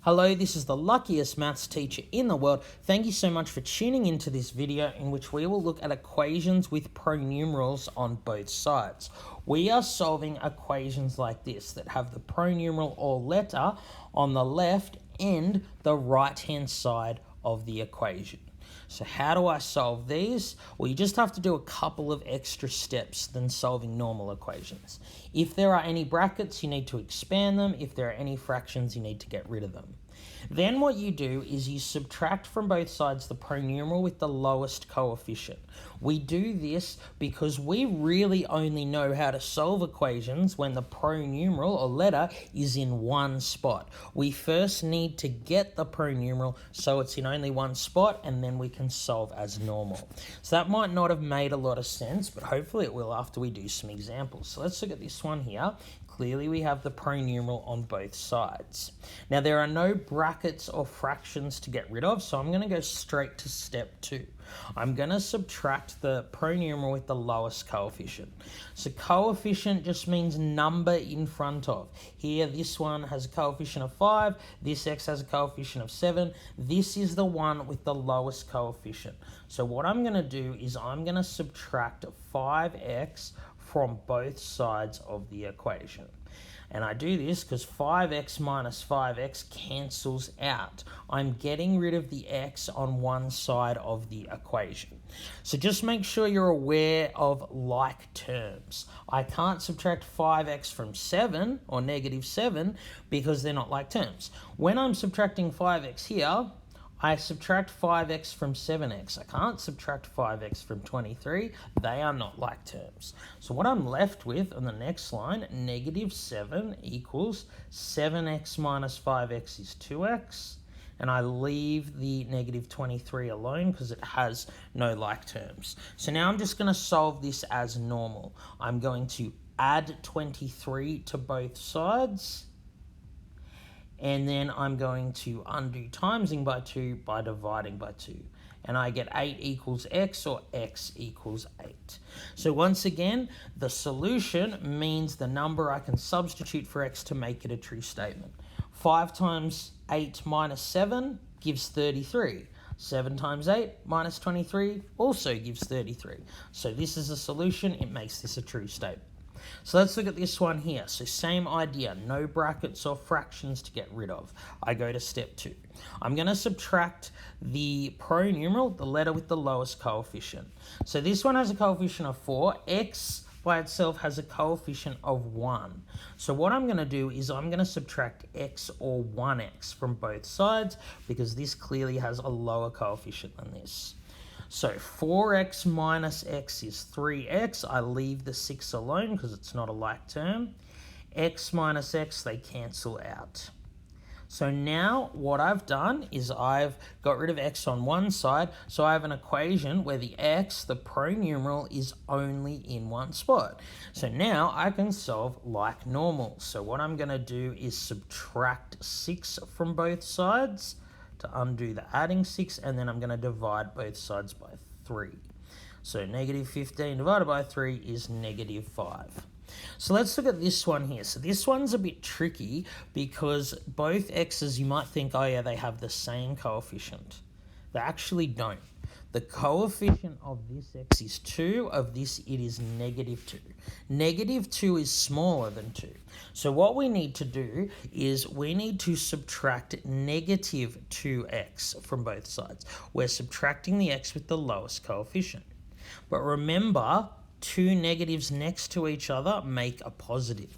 Hello, this is the luckiest maths teacher in the world. Thank you so much for tuning into this video in which we will look at equations with pronumerals on both sides. We are solving equations like this that have the pronumeral or letter on the left and the right-hand side of the equation. So how do I solve these? Well, you just have to do a couple of extra steps than solving normal equations. If there are any brackets, you need to expand them. If there are any fractions, you need to get rid of them. Then what you do is you subtract from both sides the pronumeral with the lowest coefficient. We do this because we really only know how to solve equations when the pronumeral or letter is in one spot. We first need to get the pronumeral so it's in only one spot, and then we can solve as normal. So that might not have made a lot of sense, but hopefully it will after we do some examples. So let's look at this one here. Clearly we have the pronumeral on both sides. Now there are no brackets or fractions to get rid of, so I'm going to go straight to step 2. I'm going to subtract the pronumeral with the lowest coefficient. So coefficient just means number in front of. Here this one has a coefficient of 5, this x has a coefficient of 7. This is the one with the lowest coefficient. So what I'm going to do is I'm going to subtract 5x from both sides of the equation. And I do this because 5x minus 5x cancels out. I'm getting rid of the x on one side of the equation. So just make sure you're aware of like terms. I can't subtract 5x from 7 or negative 7 because they're not like terms. When I'm subtracting 5x here, I subtract 5x from 7x. I can't subtract 5x from 23. They are not like terms. So what I'm left with on the next line, negative 7 equals 7x minus 5x is 2x. And I leave the negative 23 alone because it has no like terms. So now I'm just going to solve this as normal. I'm going to add 23 to both sides. And then I'm going to undo timesing by 2 by dividing by 2. And I get 8 equals x, or x equals 8. So once again, the solution means the number I can substitute for x to make it a true statement. 5 times 8 minus 7 gives 33. 7 times 8 minus 23 also gives 33. So this is a solution. It makes this a true statement. So let's look at this one here. So same idea, no brackets or fractions to get rid of. I go to step 2. I'm going to subtract the pronumeral, the letter with the lowest coefficient. So this one has a coefficient of 4. X by itself has a coefficient of 1. So what I'm going to do is I'm going to subtract x or 1x from both sides because this clearly has a lower coefficient than this. So 4x minus x is 3x. I leave the 6 alone because it's not a like term. X minus x, they cancel out. So now what I've done is I've got rid of x on one side. So I have an equation where the x, the pronumeral, is only in one spot. So now I can solve like normal. So what I'm going to do is subtract 6 from both sides to undo the adding 6, and then I'm going to divide both sides by 3. So negative 15 divided by 3 is negative 5. So let's look at this one here. So this one's a bit tricky because both x's, you might think, oh yeah, they have the same coefficient. They actually don't. The coefficient of this x is 2, of this it is negative 2. Negative 2 is smaller than 2. So what we need to do is we need to subtract negative 2x from both sides. We're subtracting the x with the lowest coefficient. But remember, two negatives next to each other make a positive.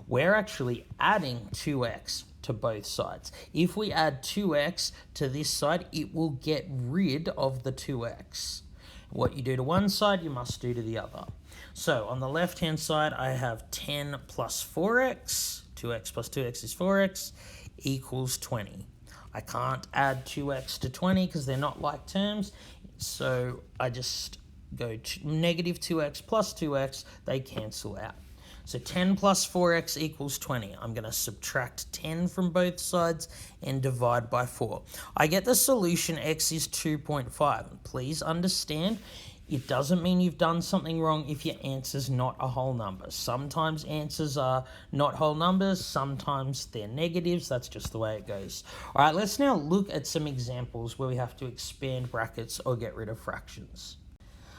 We're actually adding 2x to both sides. If we add 2x to this side, it will get rid of the 2x. What you do to one side, you must do to the other. So on the left-hand side, I have 10 plus 4x. 2x plus 2x is 4x, equals 20. I can't add 2x to 20 because they're not like terms. So I just go to negative 2x plus 2x. They cancel out. So 10 plus 4x equals 20. I'm going to subtract 10 from both sides and divide by 4. I get the solution x is 2.5. Please understand, It doesn't mean you've done something wrong if your answer's not a whole number. Sometimes answers are not whole numbers, sometimes they're negatives. That's just the way it goes. All right, let's now look at some examples where we have to expand brackets or get rid of fractions.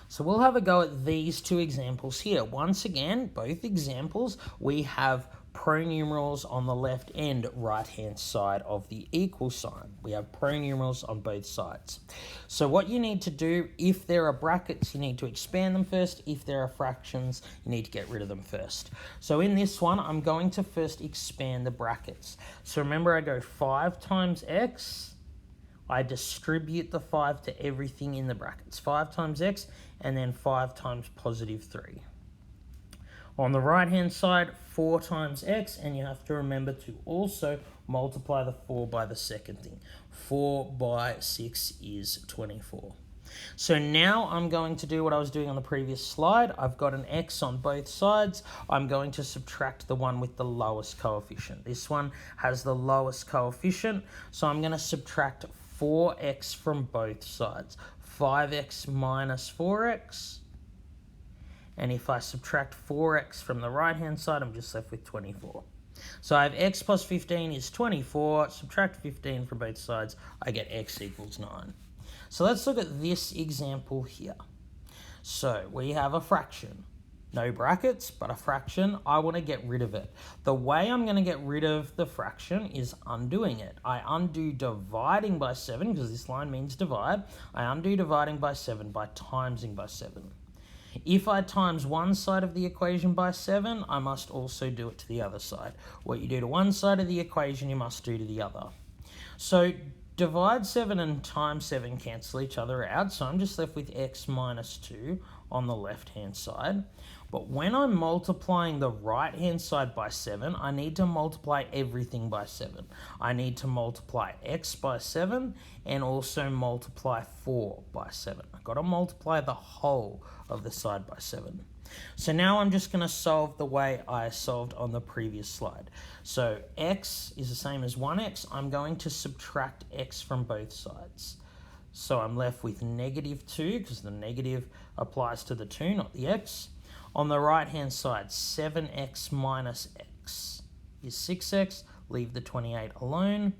So we'll have a go at these two examples here. Once again, both examples, we have pronumerals on the left and right-hand side of the equal sign. We have pronumerals on both sides. So what you need to do, if there are brackets, you need to expand them first. If there are fractions, you need to get rid of them first. So in this one, I'm going to first expand the brackets. So remember, I go 5 times x. I distribute the 5 to everything in the brackets. 5 times x, and then 5 times positive 3. On the right-hand side, 4 times x, and you have to remember to also multiply the 4 by the second thing. 4 by 6 is 24. So now I'm going to do what I was doing on the previous slide. I've got an x on both sides. I'm going to subtract the one with the lowest coefficient. This one has the lowest coefficient, so I'm going to subtract 4x from both sides. 5x minus 4x. And if I subtract 4x from the right-hand side, I'm just left with 24. So I have x plus 15 is 24. Subtract 15 from both sides, I get x equals 9. So let's look at this example here. So we have a fraction. No brackets, but a fraction. I want to get rid of it. The way I'm going to get rid of the fraction is undoing it. I undo dividing by 7, because this line means divide. I undo dividing by 7 by timesing by 7. If I times one side of the equation by 7, I must also do it to the other side. What you do to one side of the equation, you must do to the other. So divide 7 and times 7 cancel each other out, so I'm just left with x minus 2 on the left-hand side. But when I'm multiplying the right-hand side by 7, I need to multiply everything by 7. I need to multiply x by 7 and also multiply 4 by 7. I've got to multiply the whole of the side by 7. So now I'm just going to solve the way I solved on the previous slide. So x is the same as 1x. I'm going to subtract x from both sides. So I'm left with negative 2, because the negative applies to the 2, not the x. On the right-hand side, 7x minus x is 6x. Leave the 28 alone.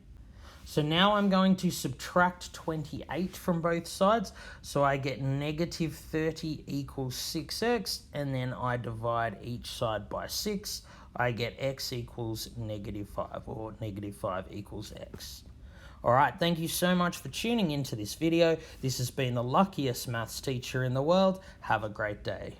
So now I'm going to subtract 28 from both sides. So I get negative 30 equals 6x, and then I divide each side by 6. I get x equals negative 5, or negative 5 equals x. Alright, thank you so much for tuning into this video. This has been the luckiest maths teacher in the world. Have a great day.